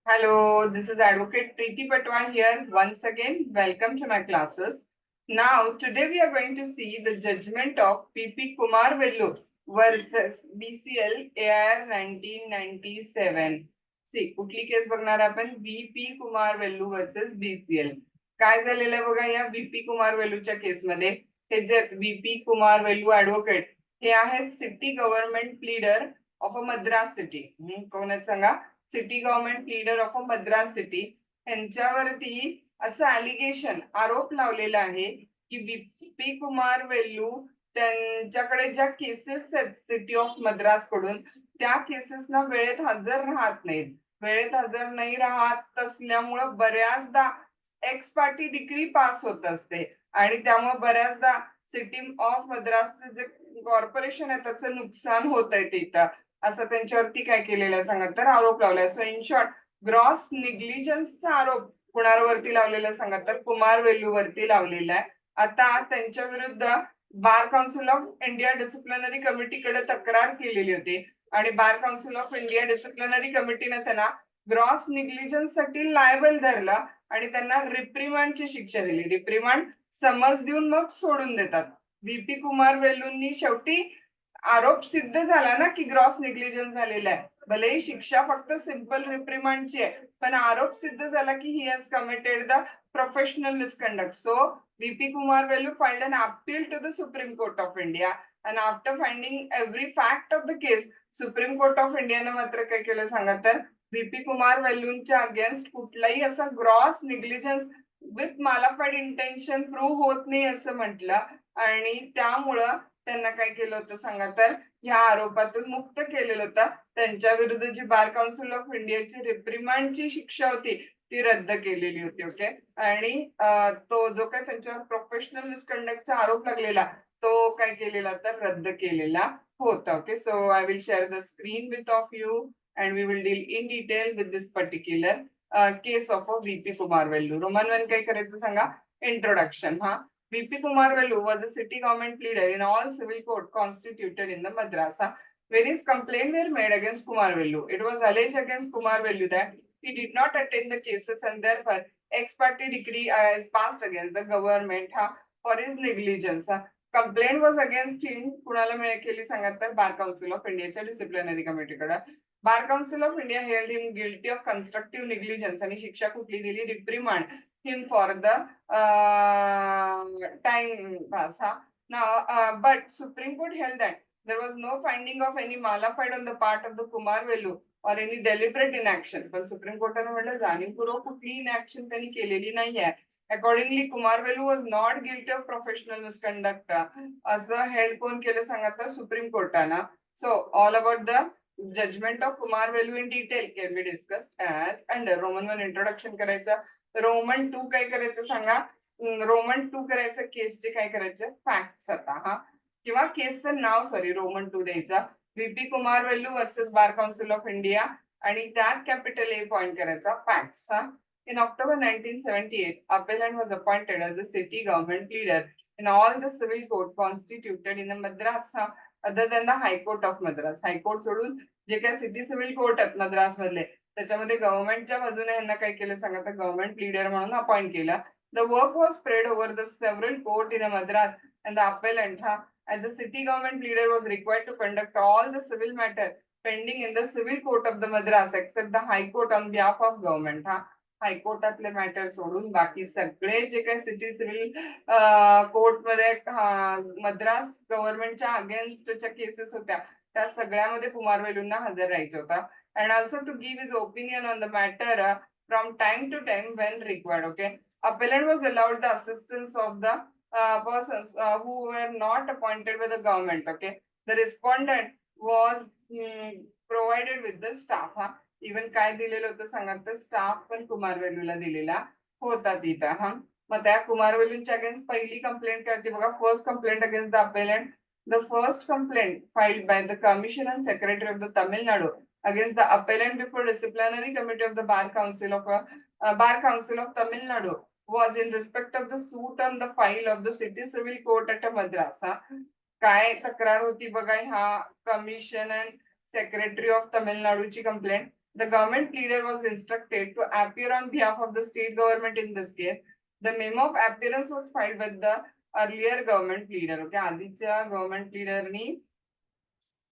Hello, this is Advocate Preeti Patwa here. Once again, welcome to my classes. Now, today we are going to see the judgment of P.P. Kumar Vellu versus BCL AR 1997. See, कुठली case बघणार आपण V P. Kumar Vellu versus BCL. काय झालेलं आहे बघा या VP. Kumar वेल्लूच्या केसमध्ये. हे जे व्ही.पी. कुमार वेल्लू ऍडव्होकेट हे आहेत city government leader of a Madras city. कोण आहेत सांगा? City government leader of a Madras city यांच्यावरती असं ॲलिगेशन आरोप लावलेला आहे की व्ही.पी. कुमार वेल्लू त्यांच्याकडे ज्या केसेस आहेत सिटी ऑफ मद्रास कडून त्या केसेसना वेळेत हजर राहत नाहीत. वेळेत हजर नाही राहत असल्यामुळं बऱ्याचदा एक्स पार्टी डिग्री पास होत असते आणि त्यामुळे बऱ्याचदा सिटी ऑफ मद्रासचे जे कॉर्पोरेशन आहे त्याचं नुकसान होत आहे तिथं. असं त्यांच्यावरती काय केलेलं आहे सांगा तर आरोप लावलाय. सो इन शॉर्ट ग्रॉस निग्लिजन्सचा आरोप कुणावरती लावलेला सांगा तर कुमार वेल्लू वरती लावलेला आहे. आता त्यांच्या विरुद्ध bar council of India disciplinary कमिटीकडे तक्रार केलेली होती आणि bar council of India disciplinary कमिटीने त्यांना ग्रॉस निग्लिजन्स साठी लायबल धरला आणि त्यांना रिप्रिमांडची शिक्षा दिली. रिप्रिमांड समज देऊन मग सोडून देतात. व्ही.पी. कुमार वेल्लूंनी शेवटी आरोप सिद्ध झाला ना की ग्रॉस निग्लिजन्स झालेला आहे. भलेही शिक्षा फक्त सिंपल रिप्रिमांडची आहे पण आरोप सिद्ध झाला की he has committed the professional misconduct. So V P. Kumar Vellu filed an appeal to the Supreme Court of India and after finding every fact of the case, supreme court of इंडियाने मात्र काय केलं सांगा तर व्ही.पी. कुमार वेल्लूंच्या अगेन्स्ट कुठलाही असा gross negligence with malafide intention prove होत नाही असं म्हटलं आणि त्यामुळं त्यांना काय केलं होतं सांगा तर ह्या आरोपातून मुक्त केलेलं होतं. त्यांच्या विरुद्ध जी बार काउन्सिल ऑफ इंडियाची रिप्रिमांडची शिक्षा होती ती रद्द केलेली होती. ओके. आणि तो जो काय त्यांच्यावर प्रोफेशनल मिसकंडक्टचा आरोप लागलेला तो काय केलेला तर रद्द केलेला होता. Okay. So I will share the screen with of you and we will deal in detail with this particular case of a V P. Kumar Vellu. Roman one काय करायचं सांगा introduction. V.P. Kumar Vellu was the city government leader in all civil court constituted in the Madras. Various complaints were made against Kumar Vellu. It was alleged against Kumar Vellu that he did not attend the cases and therefore ex parte decree is passed against the government for his negligence. Complaint was against him. कुणाला केली सांगा तर bar council of इंडियाच्या disciplinary कमिटीकडे. Bar council of India held him guilty of constructive negligence आणि शिक्षा कुठली दिली reprimand him for the time pass. Now, but Supreme Court held that there was no finding of any malafide on the part of the Kumar Vellu or any deliberate inaction. पण supreme कोर्टाने म्हटलं जाणीवपूर्वक कुठली inaction त्यांनी केलेली नाहीये. Accordingly, Kumar Vellu was not guilty of professional misconduct. असं held कोण केलं सांगा तर supreme कोर्टानं. So all about the judgment of Kumar Vellu in detail can be discussed as under. Roman one introduction करायचं. रोमन 2 काय करायचं सांगा. रोमन 2 करायचं केसचे काय करायचं फॅक्ट्स आता किंवा केसचं नाव रोमन 2 द्यायचं. V P. Kumar Vellu versus bar council of India आणि त्यात कॅपिटल ए पॉइंट करायचा facts. In October 1978, appellant was appointed as the city government leader in all the civil court constituted in the Madras other than the High Court of Madras. High Court सोडून जे काही city civil court आहेत मद्रास मधले त्याच्यामध्ये गव्हर्नमेंटच्या बाजूने यांना काय केलं सांगा तर गव्हर्नमेंट लीडर म्हणून अपॉइंट केला. The work was spread over the several court in Madras and the appellant as the city government leader was required to conduct all the civil matter pending in the civil court of the Madras except the High Court on behalf of government. हायकोर्टातले matter सोडून बाकी सगळे जे काही city civil court मध्ये मद्रास गव्हर्नमेंटच्या अगेन्स्टच्या cases होत्या त्या सगळ्यामध्ये कुमार वेल्लूंना हजर राहायचं होतं. And also to give his opinion on the matter from time to time when required. Okay, appellant was allowed the assistance of the persons who were not appointed by the government. Okay, the respondent was provided with the staff. Even काय दिलेलं होतं सांगा तर staff पण कुमार वेल्लूला दिलेला होता तिथं. मग त्या कुमार वेल्लूंच्या अगेन्स्ट पहिली कंप्लेंट काय होती बघा. First complaint against the appellant. The first complaint filed by the Commission and Secretary of the Tamil Nadu against the appellant before disciplinary committee of the Bar Council of Tamil Nadu was in respect of the suit on the file of the City Civil Court at Madras. काय तक्रार होती बघा. Commission and secretary of तमिळनाडूची complaint The government pleader was instructed to appear on behalf of the state government in this case. The memo of appearance was filed with the earlier government pleader. Okay, आधीच्या government pleader नी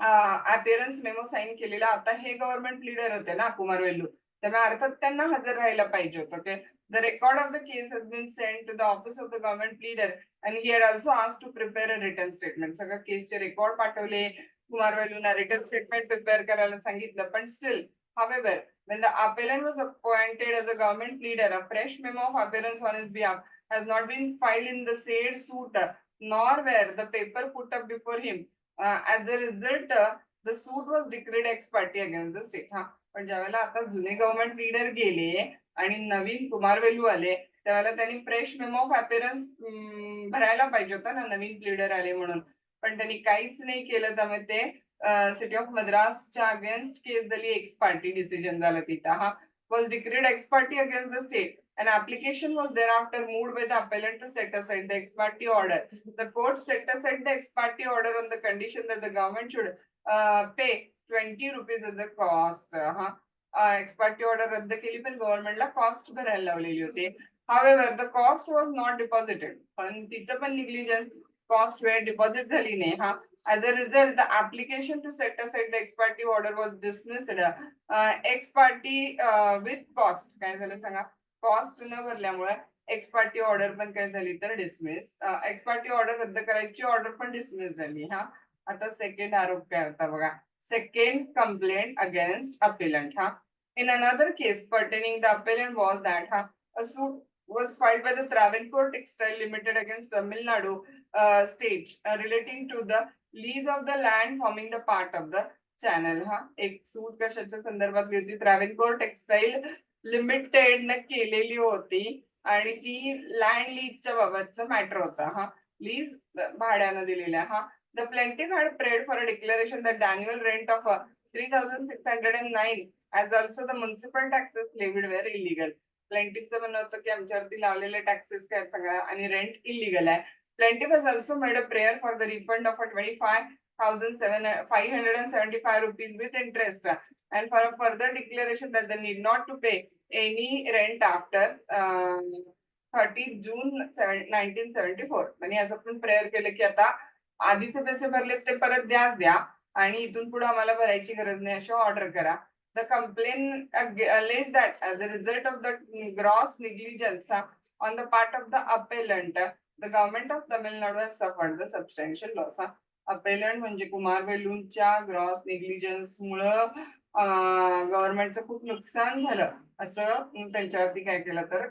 appearance memo sine केलेला. आता हे government leader होते ना कुमार वेल्लू, त्यामुळे अर्थात त्यांना हजर राहायला पाहिजे होतं. Okay, the record of the case has been send to the office of the government leader and he had also asked to prepare a written statement. सगळं केसचे रेकॉर्ड पाठवले, कुमार वेल्लूना रिटन स्टेटमेंट प्रिपेअर करायला सांगितलं. पण still, however, when the appellant was appointed as a government leader, a fresh memo of appearance on his behalf has not been filed in the said suit, nor were the paper put up before him. As a result, the suit was declared ex parte against the state. हा, पण ज्यावेळेला आता जुने government leader गेले आणि नवीन कुमार वेल्लू आले, त्यावेळेला त्यांनी फ्रेश मेमो ऑफ अपीअरन्स भरायला पाहिजे होता ना, नवीन लीडर आले म्हणून. पण त्यांनी काहीच नाही केलं. त्यामुळे ते सिटी ऑफ मद्रासच्या अगेन्स्ट केस झाली, एक्स पार्टी डिसिजन झालं तिथं. हा, was declared ex parte against the state. An application was thereafter moved by the appellant to set aside the ex parte order. The court set aside the ex parte order on the condition that the government should pay 20 rupees as the cost. हा, ex parte order रद्द केली, पण गव्हर्नमेंटला cost भरायला लावलेली होती. However, the cost was not deposited. पण तिथं पण निग्लिजन्स, कॉस्ट वेळ डिपॉझिट झाली नाही. हा, as a result, the application to set aside the ex parte order was dismissed. Ex parte with cost काय झालं सांगा, कॉस्ट न भरल्यामुळे एक्स पार्टी ऑर्डर पण काय झाली तर डिसमिस. एक्स पार्टी ऑर्डर रद्द करायची ऑर्डर पण डिसमिस झाली. हा, आता सेकंड आरोप काय होता बघा, सेकंड कंप्लेंट अगेन्स्ट अपीलंट. हा, in another case pertaining the appellant was that a suit was filed by the Travancore Textile Limited against Tamil Nadu state relating to the lease of the land forming the part of the channel. हा, एक सूट कशाच्या संदर्भात होती, ट्रॅव्हनकोर textile limited ने केलेली होती आणि ती लँड लीजच्या बाबतचा मॅटर होता. हा, लीज भाड्यानं दिलेल्या. हा, the plaintiff had prayed for a declaration that the annual rent of 3609 as also the municipal taxes levied were illegal. प्लेंटिफचं म्हणणं होतं की आमच्यावरती लावलेले टॅक्सेस काय सगळं आणि रेंट इलिगल आहे. Plaintiff has also made a prayer for the refund of a 25,575 rupees with interest and for a further declaration that they need not to pay any rent after 30 June 1974. आणि असं पण prayer केलं की आता आधीचे पैसे भरले ते परत द्या आणि इथून पुढे आम्हाला भरायची गरज नाही अशी ऑर्डर करा. The complaint alleged that as a result of the gross negligence on the part of the appellant, the government of Tamil Nadu has suffered the substantial loss. Appellant म्हणजे कुमार वेल्लूंच्या ग्रॉस नेग्लिजन्स मुळे गव्हर्नमेंटचं खूप नुकसान झालं असं त्यांच्यावरती काय केलं तर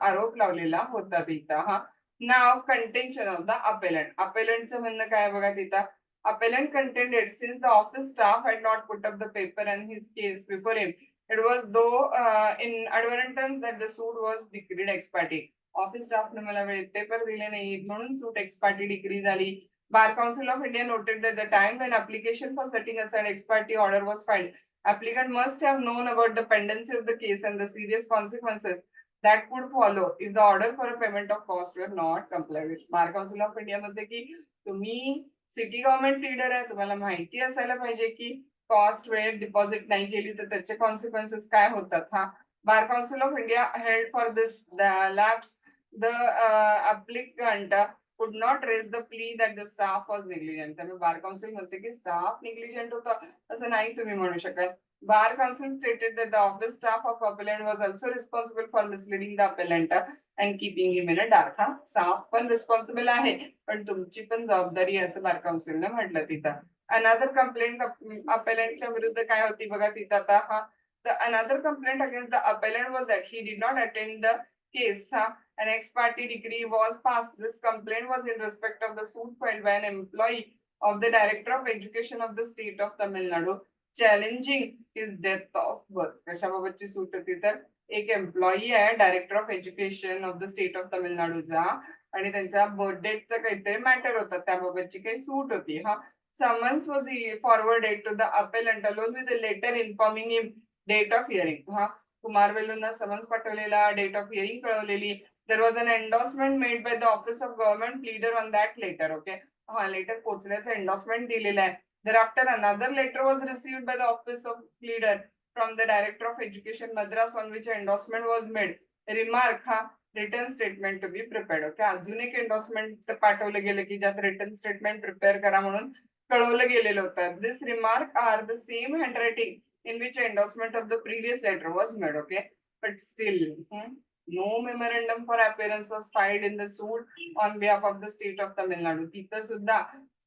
आरोप लावलेला होता तिथं. हा, नाव कंटेन्शन ऑफ द appellant. appellantचं म्हणणं काय बघा तिथं, appellant contended since the office staff had not put up the paper and his case before him, it was though inadvertence that the suit was decreed ex parte. Office staff ने मला वेळेत paper दिले नाही म्हणून सूट ex parte decree झाली. Bar Council of India noted that the time when application for setting aside ex parte order was filed, applicant must have known about the pendency of the case and the serious consequences that could follow if the order for a payment of cost were not complied with. Bar Council of India मध्ये की तुम्ही city government leader आहे, तुम्हाला माहिती असायला पाहिजे की cost वेळेत डिपॉझिट नाही केली तर त्याचे कॉन्सिक्वेन्सेस काय होतात. हा, बार council of India held for this lapse the applicant could not raise the plea that the staff was negligent. त्यामुळे बार काउन्सिल म्हणते की स्टाफ निग्लिजंट होता असं नाही तुम्ही म्हणू शकत. Bar Council stated that the office staff of appellant was also responsible for misleading the appellant and keeping him in a dark. हा, स्टाफ पण रिस्पॉन्सिबल आहे पण तुमची पण जबाबदारी असं बार काउन्सिलने म्हटलं तिथं. अनदर कंप्लेंट appellantच्या विरुद्ध काय होती बघा तिथं आता. हा, the another complaint against the appellant was that he did not attend the case. An ex parte decree was passed. This complaint was in respect of the suit filed by an employee of the Director of Education of the state of Tamil Nadu challenging his death of birth. कशाबाबतची सूट होती तर एक employee आहे director of education of the state of तमिळनाडूचा आणि त्यांच्या birth डेटचा काहीतरी matter होता, त्याबाबतची काही सूट होती. हा, summons was forwarded to the appellant along with a letter informing him date of hearing. हा, कुमार वेल्लूंना समन्स पाठवलेला, डेट ऑफ हिअरिंग कळवलेली. There was an endorsement made by the office of government leader on that letter. Okay, हा, letter पोहोचल्याचं endorsement दिलेलं आहे. Thereafter another letter was received by the office of leader from the Director of Education Madras on which endorsement was made. Remark हा return statement to be prepared. Okay, अजून एक endorsement पाठवलं गेलं की ज्यात return statement prepare करा म्हणून कळवलं गेलेलं होतं. This remark are the same handwriting in which endorsement of the previous letter was made. Okay, but still no memorandum for appearance was filed in the suit on behalf of the state of Tamil Nadu. तिथं सुद्धा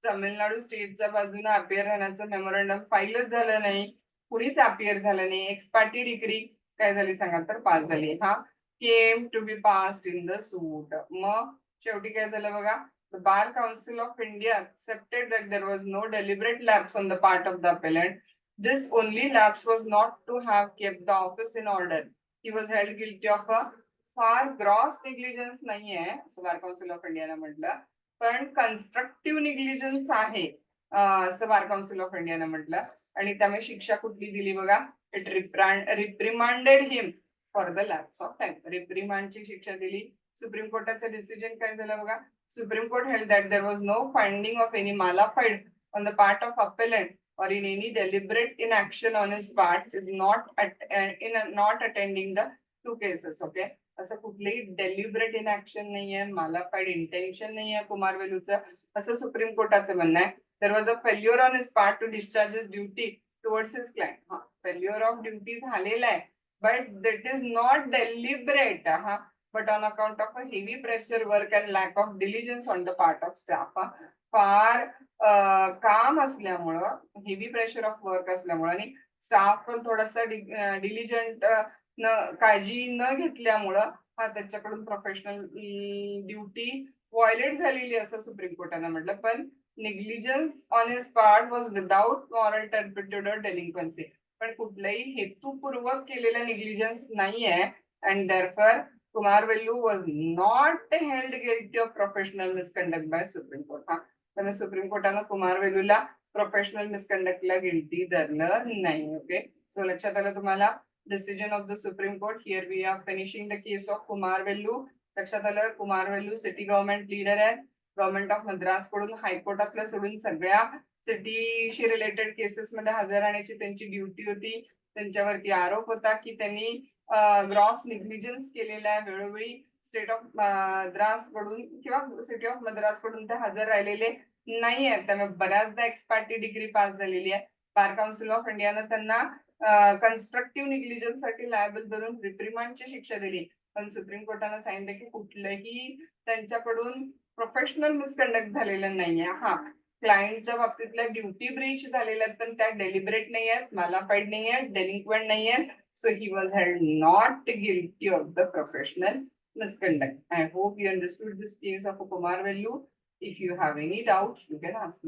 तमिळनाडू स्टेटच्या बाजूने appear राहण्याचं memorandum फाईलच झालं नाही, कुणीच appear झालं नाही. एक्सपार्टी डिग्री काय झाली सांगा तर पास झाली. हा came to be passed in the suit. मग शेवटी काय झालं बघा, the Bar Council of India accepted that there was no deliberate lapse on the part of the appellant. This only lapse was not to have kept the office in order. He was held guilty of a फार gross negligence नाहीये असं बार council of इंडियाने म्हटलं, पण constructive negligence आहे असं बार council of इंडियाने म्हटलं. आणि त्यामुळे शिक्षा कुठली दिली बघा, it reprimanded him for the lapse of time. रिप्रिमांडची शिक्षा दिली. सुप्रीम कोर्टाचं डिसिजन काय झालं बघा, supreme court held that there was no finding of any malafide on the part of appellant or in any deliberate inaction on his part is not attending the two cases. Okay, असं कुठलेही deliberate इनॅक्शन नाहीये, मालाफाईड intention नाहीये कुमार वेलूचं असं supreme कोर्टाचं म्हणणं आहे. There was a failure on his part to discharge his duty towards his client. हा, failure of duty झालेला आहे, but that is not deliberate. हा, but on account of a heavy pressure work and lack of diligence on the part of staff. फार काम असल्यामुळं, heavy pressure of work असल्यामुळं आणि staff पण थोडासा डिलिजंट काळजी न घेतल्यामुळं हा त्याच्याकडून प्रोफेशनल ड्युटी व्हायलेट झालेली असं सुप्रीम कोर्टाने म्हटलं. पण negligence on his part was without moral turpitude or delinquency. पण कुठलाही हेतुपूर्वक केलेला निग्लिजन्स नाहीये. And therefore Kumar Vellu was not held guilty of professional misconduct by supreme court. हा, त्यामुळे सुप्रीम कोर्टानं कुमार वेल्लूला प्रोफेशनल मिसकंडक्टला गिल्टी धरलं नाही. ओके, सो लक्षात आलं तुम्हाला. Decision of the Supreme Court. Here we are finishing the case of Kumar Vellu. लक्षात आलं, कुमार वेल्लू सिटी गव्हर्नमेंट लीडर आहे. गव्हर्नमेंट ऑफ मद्रास कडून हायकोर्टातल्या सोडून सगळ्या सिटीशी रिलेटेड केसेस मध्ये हजर राहण्याची त्यांची ड्युटी होती. त्यांच्यावरती आरोप होता की त्यांनी ग्रॉस निग्लिजन्स केलेला आहे. वेळोवेळी स्टेट ऑफ मद्रास कडून किंवा सिटी ऑफ मद्रास कडून ते हजर राहिलेले नाही आहेत. त्यामुळे बऱ्याचदा एक्सपार्टी डिग्री पास झालेली आहे. बार काउन्सिल ऑफ इंडियानं त्यांना कन्स्ट्रक्टिव्ह निग्लिजन्स साठी लायबल धरून रिप्रिमांडची शिक्षा दिली. पण सुप्रीम कोर्टाने सांगितलं की कुठलंही त्यांच्याकडून प्रोफेशनल मिसकंडक्ट झालेलं नाहीये. हा, क्लायंटच्या बाबतीतल्या ड्युटी ब्रीच झालेल्या आहेत, पण त्या डेलिब्रेट नाही आहेत, मालाफाईड नाही आहेत, डेलिक्वेंट नाही आहेत. So he was held not guilty of the professional misconduct. I hope you understood this case of Kumar Vellu. If you have any doubts, you can ask me.